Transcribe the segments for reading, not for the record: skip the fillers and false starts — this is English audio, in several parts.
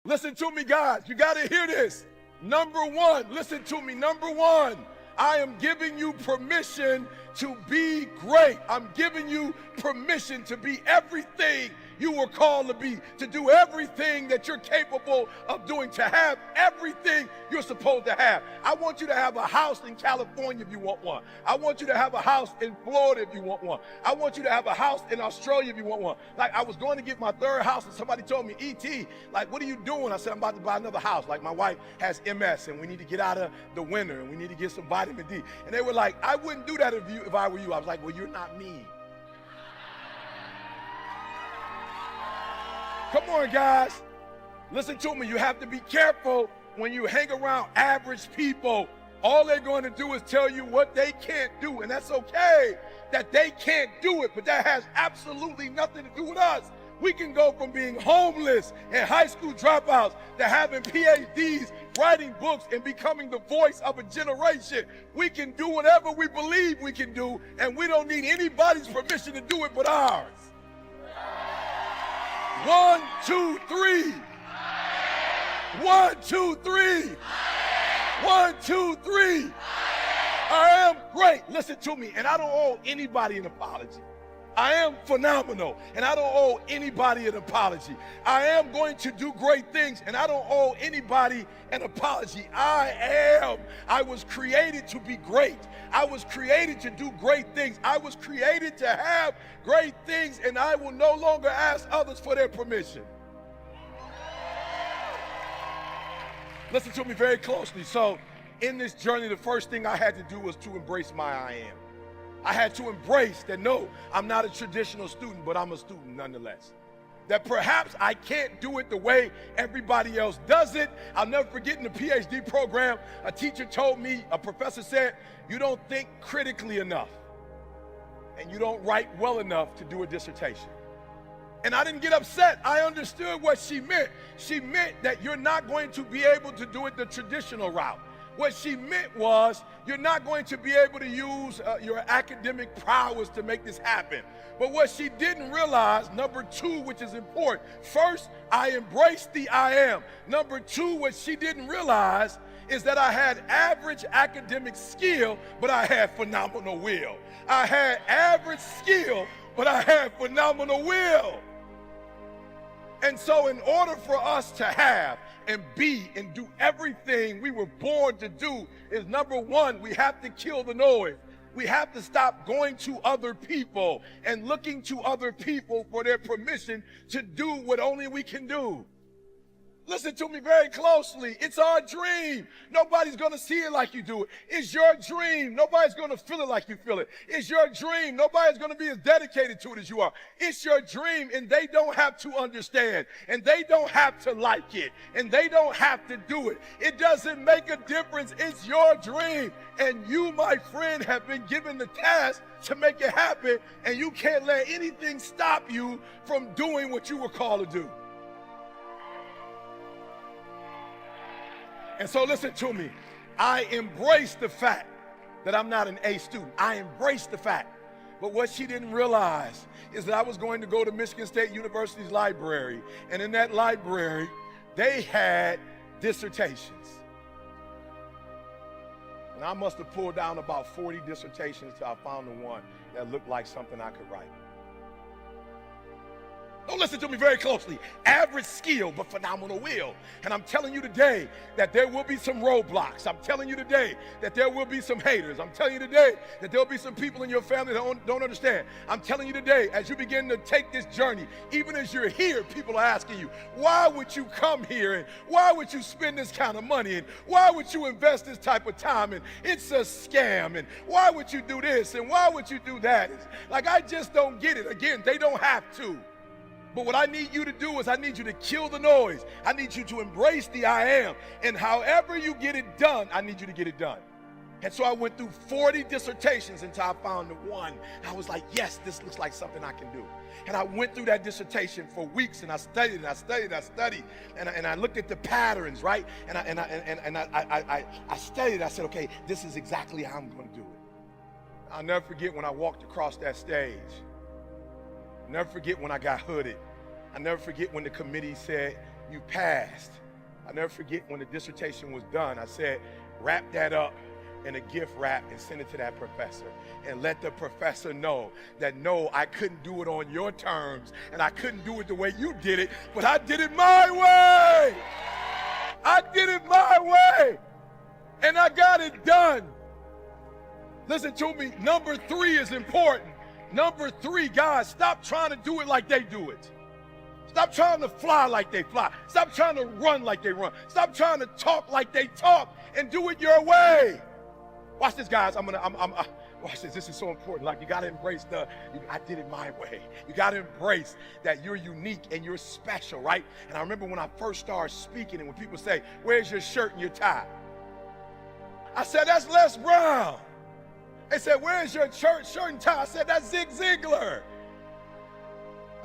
Listen to me, guys. You got to hear this. Number one, listen to me. Number one, I am giving you permission to be great. I'm giving you permission to be everything you were called to be, to do everything that you're capable of doing, to have everything you're supposed to have. I want you to have a house in California if you want one. I want you to have a house in Florida if you want one. I want you to have a house in Australia if you want one. Like, I was going to get my third house and somebody told me, E.T., like, what are you doing? I said, I'm about to buy another house. Like, my wife has MS and we need to get out of the winter and we need to get some vitamin D. And they were like, I wouldn't do that if I were you. I was like, well, you're not me. Come on, guys. Listen to me. You have to be careful when you hang around average people. All they're going to do is tell you what they can't do, and that's okay that they can't do it, but that has absolutely nothing to do with us. We can go from being homeless and high school dropouts to having PhDs, writing books, and becoming the voice of a generation. We can do whatever we believe we can do, and we don't need anybody's permission to do it but ours. 1, 2, 3. 1, 2, 3. 1, 2, 3. I am great. Listen to me, and I don't owe anybody an apology. I am phenomenal, and I don't owe anybody an apology. I am going to do great things, and I don't owe anybody an apology. I was created to be great. I was created to do great things. I was created to have great things, and I will no longer ask others for their permission. Listen to me very closely. So, in this journey, the first thing I had to do was to embrace my I am. I had to embrace that, no, I'm not a traditional student, but I'm a student nonetheless. That perhaps I can't do it the way everybody else does it. I'll never forget in the PhD program, a teacher told me, a professor said, you don't think critically enough and you don't write well enough to do a dissertation. And I didn't get upset. I understood what she meant. She meant that you're not going to be able to do it the traditional route. What she meant was you're not going to be able to use your academic prowess to make this happen. But what she didn't realize, number two, which is important, first, I embraced the I am. Number two, what she didn't realize is that I had average academic skill, but I had phenomenal will. I had average skill, but I had phenomenal will. And so in order for us to have and be and do everything we were born to do is, number one, we have to kill the noise. We have to stop going to other people and looking to other people for their permission to do what only we can do. Listen to me very closely. It's our dream. Nobody's going to see it like you do it. It's your dream. Nobody's going to feel it like you feel it. It's your dream. Nobody's going to be as dedicated to it as you are. It's your dream, and they don't have to understand, and they don't have to like it, and they don't have to do it. It doesn't make a difference. It's your dream, and you, my friend, have been given the task to make it happen, and you can't let anything stop you from doing what you were called to do. And so listen to me. I embrace the fact that I'm not an A student. I embrace the fact. But what she didn't realize is that I was going to go to Michigan State University's library. And in that library, they had dissertations. And I must have pulled down about 40 dissertations till I found the one that looked like something I could write. Don't listen to me very closely. Average skill, but phenomenal will. And I'm telling you today that there will be some roadblocks. I'm telling you today that there will be some haters. I'm telling you today that there'll be some people in your family that don't understand. I'm telling you today, as you begin to take this journey, even as you're here, people are asking you, why would you come here? And why would you spend this kind of money? And why would you invest this type of time? And it's a scam. And why would you do this? And why would you do that? It's like, I just don't get it. Again, they don't have to. But what I need you to do is I need you to kill the noise. I need you to embrace the I am. And however you get it done, I need you to get it done. And so I went through 40 dissertations until I found the one. I was like, yes, this looks like something I can do. And I went through that dissertation for weeks, and I studied, and I studied, and I studied, and I looked at the patterns, right? And I studied. I said, okay, this is exactly how I'm going to do it. I'll never forget when I walked across that stage. I'll never forget when I got hooded. I'll never forget when the committee said, you passed. I'll never forget when the dissertation was done, I said, wrap that up in a gift wrap and send it to that professor. And let the professor know that no, I couldn't do it on your terms and I couldn't do it the way you did it, but I did it my way. I did it my way. And I got it done. Listen to me, number 3 is important. Number 3, guys, stop trying to do it like they do it. Stop trying to fly like they fly. Stop trying to run like they run. Stop trying to talk like they talk and do it your way. Watch this, guys. Watch this. This is so important. Like, you got to embrace I did it my way. You got to embrace that you're unique and you're special, right? And I remember when I first started speaking and when people say, where's your shirt and your tie? I said, that's Les Brown. They said, where's your shirt and tie? I said, that's Zig Ziglar.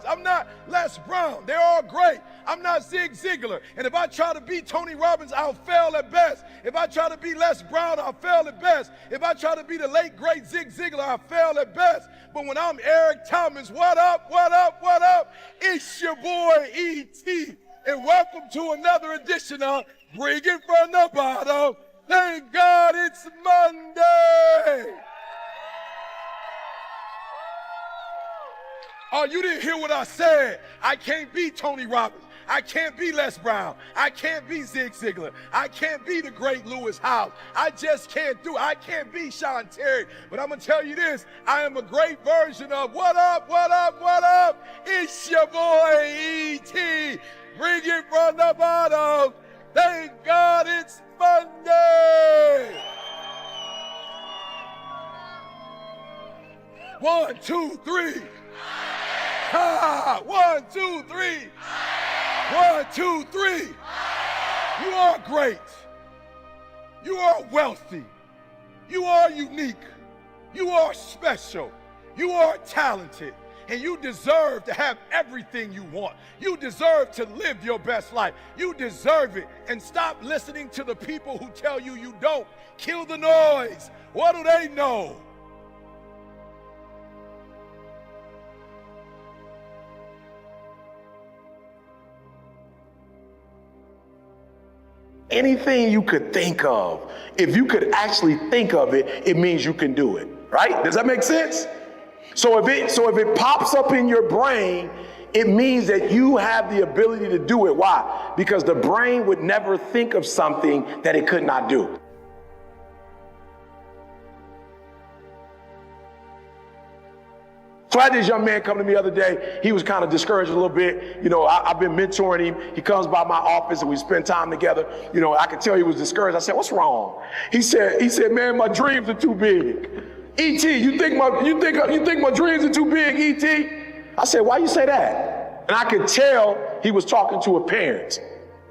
I'm not Les Brown. They're all great. I'm not Zig Ziglar. And if I try to be Tony Robbins, I'll fail at best. If I try to be Les Brown, I'll fail at best. If I try to be the late, great Zig Ziglar, I'll fail at best. But when I'm Eric Thomas, what up, what up, what up? It's your boy, E.T. And welcome to another edition of Bring It From the Bottom. Thank God it's Monday. Oh, you didn't hear what I said. I can't be Tony Robbins. I can't be Les Brown. I can't be Zig Ziglar. I can't be the great Lewis Howes. I just can't do it. I can't be Sean Terry. But I'm going to tell you this. I am a great version of what up, what up, what up? It's your boy, E.T. Bring it from the bottom. Thank God it's Monday. 1, 2, 3. Ha! 1, 2, 3. 1, 2, 3. You are great. You are wealthy. You are unique. You are special. You are talented. And you deserve to have everything you want. You deserve to live your best life. You deserve it. And stop listening to the people who tell you you don't. Kill the noise. What do they know? Anything you could think of, if you could actually think of it, it means you can do it, right? Does that make sense? So if it pops up in your brain, it means that you have the ability to do it. Why? Because the brain would never think of something that it could not do. So I had this young man come to me the other day. He was kind of discouraged a little bit. You know, I've been mentoring him. He comes by my office and we spend time together. You know, I could tell he was discouraged. I said, what's wrong? He said, man, my dreams are too big. E.T., you think my dreams are too big, E.T.? I said, why you say that? And I could tell he was talking to a parent,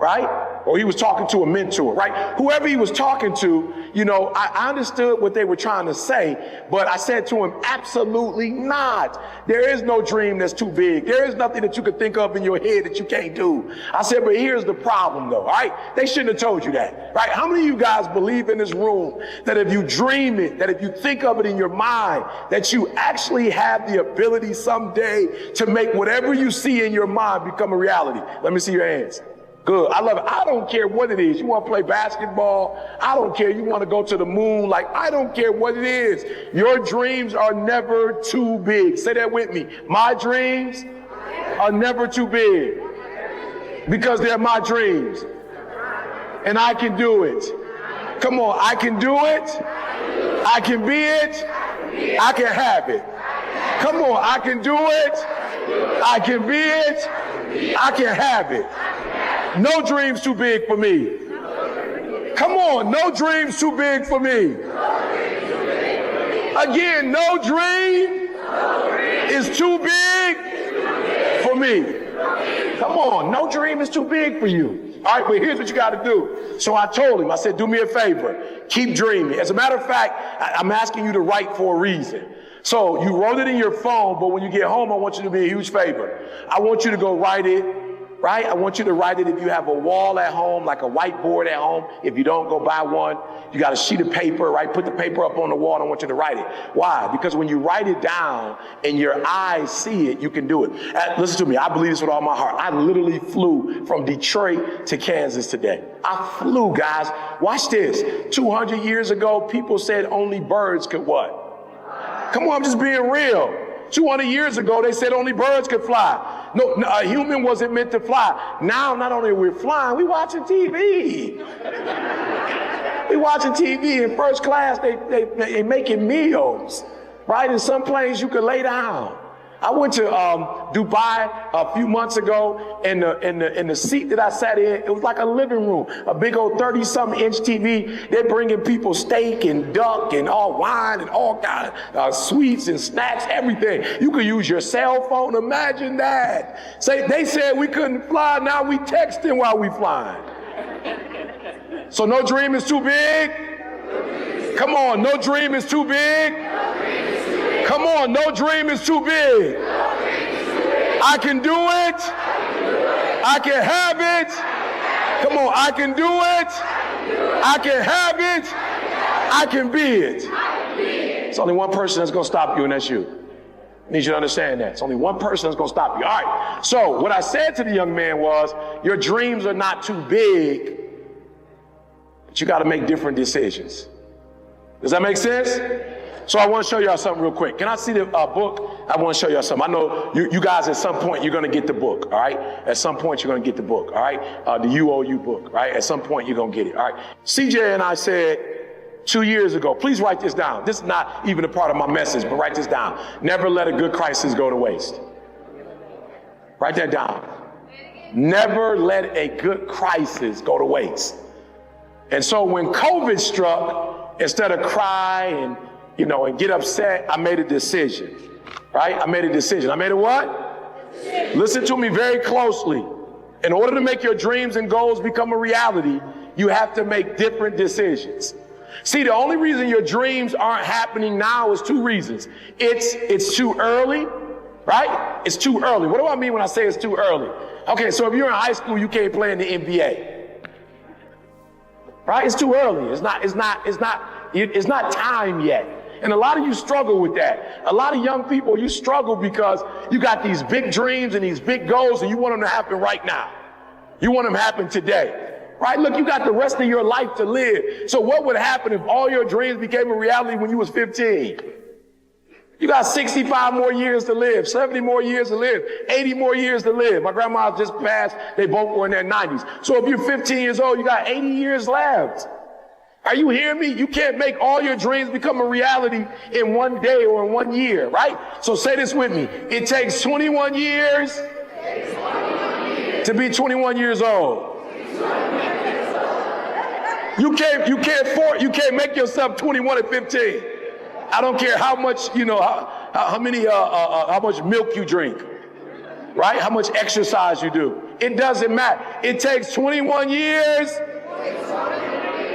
right? Or he was talking to a mentor, right? Whoever he was talking to, you know, I understood what they were trying to say, but I said to him, absolutely not. There is no dream that's too big. There is nothing that you could think of in your head that you can't do. I said, but here's the problem though, all right? They shouldn't have told you that, right? How many of you guys believe in this room that if you dream it, that if you think of it in your mind, that you actually have the ability someday to make whatever you see in your mind become a reality? Let me see your hands. Good. I love it. I don't care what it is. You want to play basketball? I don't care. You want to go to the moon? Like, I don't care what it is. Your dreams are never too big. Say that with me. My dreams are never too big because they're my dreams. And I can do it. Come on. I can do it. I can be it. I can have it. Come on. I can do it. I can be it. I can have it. No dreams too big for me. Come on, no dreams too big for me. Again, no dream is too big for me. Come on, no dream is too big for you. All right, but here's what you got to do. So I told him, I said, do me a favor. Keep dreaming. As a matter of fact, I'm asking you to write for a reason. So you wrote it in your phone, but when you get home, I want you to do me a huge favor. I want you to go write it right? I want you to write it. If you have a wall at home, like a whiteboard at home, if you don't, go buy one. You got a sheet of paper, right? Put the paper up on the wall. I want you to write it. Why? Because when you write it down and your eyes see it, you can do it. Listen to me. I believe this with all my heart. I literally flew from Detroit to Kansas today. I flew, guys. Watch this. 200 years ago, people said only birds could what? Come on, I'm just being real. 200 years ago, they said only birds could fly. No, a human wasn't meant to fly. Now, not only are we flying, we watching TV. We watching TV in first class. They making meals, right? In some planes, you could lay down. I went to Dubai a few months ago, and the seat that I sat in, it was like a living room, a big old 30-something inch TV. They're bringing people steak and duck and all wine and all kind of sweets and snacks, everything. You could use your cell phone. Imagine that. They said we couldn't fly. Now we texting while we flying. So no dream is too big. Come on, no dream is too big. Come on, no dream is too big. I can do it. I can have it. Come on, I can do it. I can have it. I can be it. It's only one person that's going to stop you, and that's you. I need you to understand that. It's only one person that's going to stop you. All right. So what I said to the young man was, your dreams are not too big, but you got to make different decisions. Does that make sense? So I want to show y'all something real quick. Can I see the book? I want to show y'all something. I know you guys at some point you're going to get the book, all right? At some point you're going to get the book, all right? The UOU book, right? At some point you're going to get it, all right? CJ and I said 2 years ago, please write this down. This is not even a part of my message, but write this down. Never let a good crisis go to waste. Write that down. Never let a good crisis go to waste. And so when COVID struck, instead of cry and get upset, I made a decision, right? I made a decision. I made a what? Listen to me very closely. In order to make your dreams and goals become a reality, you have to make different decisions. See, the only reason your dreams aren't happening now is two reasons. It's too early, right? It's too early. What do I mean when I say it's too early? Okay, so if you're in high school, you can't play in the NBA, right? It's too early. It's not time yet. And a lot of you struggle with that. A lot of young people, you struggle because you got these big dreams and these big goals and you want them to happen right now. You want them to happen today, right? Look, you got the rest of your life to live. So what would happen if all your dreams became a reality when you was 15? You got 65 more years to live, 70 more years to live, 80 more years to live. My grandma just passed. They both were in their 90s. So if you're 15 years old, you got 80 years left. Are you hearing me? You can't make all your dreams become a reality in one day or in 1 year, right? So say this with me. It takes 21 years to be 21 years old. You can't make yourself 21 at 15. I don't care how much, how much milk you drink, right? How much exercise you do. It doesn't matter. It takes 21 years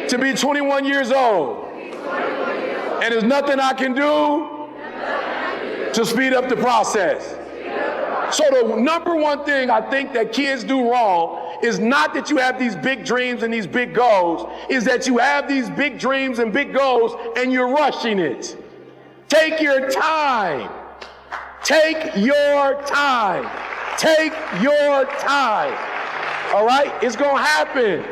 to be 21 years old. And there's nothing I can do to speed up the process. So the number one thing I think that kids do wrong is not that you have these big dreams and these big goals, is that you have these big dreams and big goals and you're rushing it. Take your time. Take your time. Take your time. All right? It's going to happen.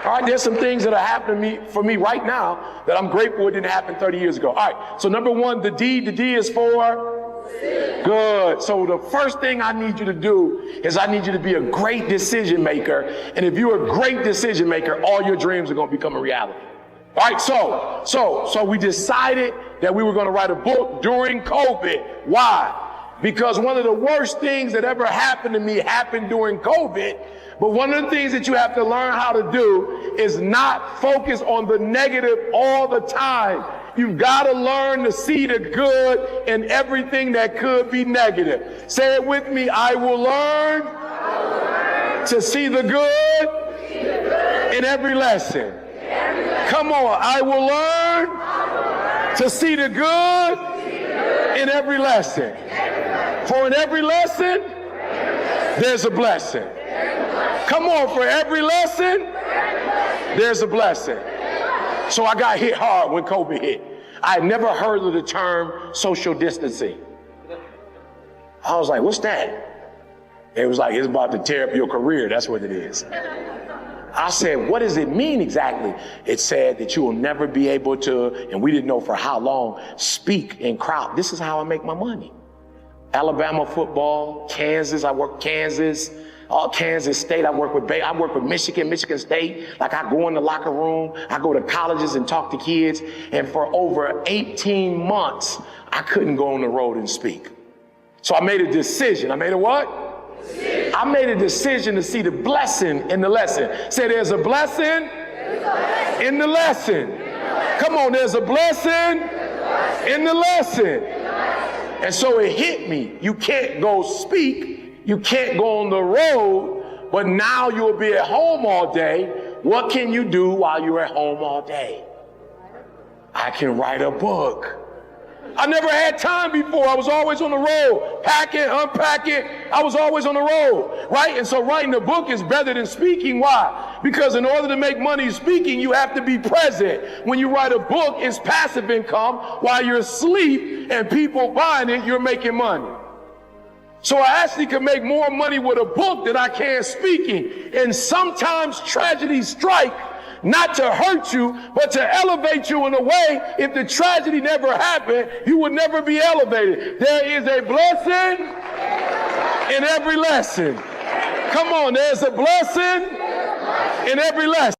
All right, there's some things that are happening for me right now that I'm grateful it didn't happen 30 years ago. All right, so number one, the D is for? Good. So the first thing I need you to do is I need you to be a great decision maker. And if you're a great decision maker, all your dreams are going to become a reality. All right, so we decided that we were going to write a book during COVID. Why? Because one of the worst things that ever happened to me happened during COVID. But one of the things that you have to learn how to do is not focus on the negative all the time. You've got to learn to see the good in everything that could be negative. Say it with me. I will learn to see the good in every lesson. Come on. I will learn to see the good in every lesson. For in every lesson, there's a blessing. Come on, for every lesson, there's a blessing. So I got hit hard when COVID hit. I had never heard of the term social distancing. I was like, what's that? It was like, it's about to tear up your career. That's what it is. I said, what does it mean exactly? It said that you will never be able to, and we didn't know for how long, speak in crowd. This is how I make my money. Alabama football, Kansas, I work Kansas, Kansas State, I work with Michigan State. Like I go in the locker room, I go to colleges and talk to kids. And for over 18 months, I couldn't go on the road and speak. So I made a decision. I made a what? I made a decision to see the blessing in the lesson. Say there's a blessing in the lesson. Come on, there's a blessing in the lesson. And so it hit me. You can't go speak. You can't go on the road, but now you'll be at home all day. What can you do while you're at home all day? I can write a book. I never had time before. I was always on the road, packing, unpacking. I was always on the road, right? And so writing a book is better than speaking. Why? Because in order to make money speaking, you have to be present. When you write a book, it's passive income. While you're asleep and people buying it, you're making money. So I actually can make more money with a book than I can speaking. And sometimes tragedies strike not to hurt you, but to elevate you in a way. If the tragedy never happened, you would never be elevated. There is a blessing in every lesson. Come on, there's a blessing in every lesson.